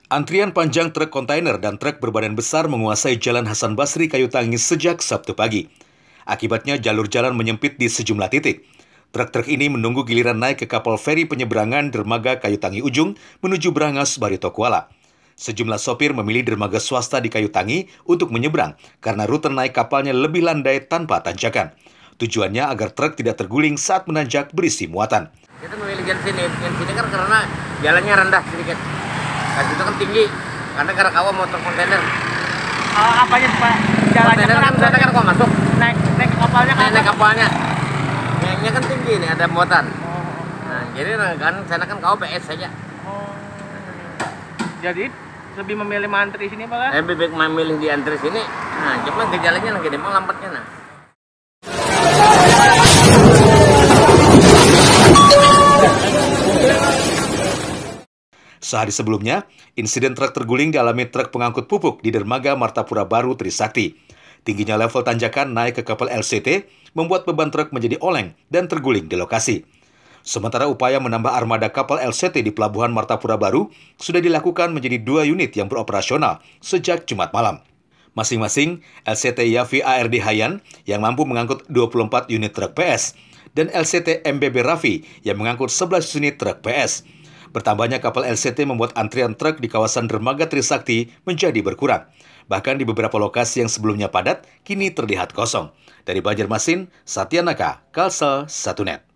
Antrian panjang truk kontainer dan truk berbadan besar menguasai Jalan Hasan Basri Kayutangi sejak Sabtu pagi. Akibatnya jalur jalan menyempit di sejumlah titik. Truk-truk ini menunggu giliran naik ke kapal feri penyeberangan dermaga Kayutangi Ujung menuju Brangas, Barito Kuala. Sejumlah sopir memilih dermaga swasta di Kayutangi untuk menyeberang karena rute naik kapalnya lebih landai tanpa tanjakan. Tujuannya agar truk tidak terguling saat menanjak berisi muatan. Kita memilih jalan sini kan karena jalannya rendah sedikit. Dan itu kan tinggi, karena Karakawang motor kontainer. Apanya Pak? Jalannya Kontainer kan sana kan kok masuk. Naik kapalnya kan? Naik kapalnya. Yang kan tinggi nih, ada muatan. Nah, jadi kan sana kan kau PS saja. Jadi lebih memilih mantri sini Pak kan? Lebih baik memilih di antri sini. Nah, cuma gejalanya lagi demam lambatnya nah. Sehari sebelumnya, insiden truk terguling dialami truk pengangkut pupuk di dermaga Martapura Baru Trisakti. Tingginya level tanjakan naik ke kapal LCT membuat beban truk menjadi oleng dan terguling di lokasi. Sementara upaya menambah armada kapal LCT di Pelabuhan Martapura Baru sudah dilakukan menjadi 2 unit yang beroperasional sejak Jumat malam. Masing-masing LCT Yafi ARD Hayan yang mampu mengangkut 24 unit truk PS dan LCT MBB Rafi yang mengangkut 11 unit truk PS. Bertambahnya kapal LCT membuat antrian truk di kawasan dermaga Trisakti menjadi berkurang. Bahkan di beberapa lokasi yang sebelumnya padat, kini terlihat kosong. Dari Banjarmasin, Satya Naka, Kalsel, 1net.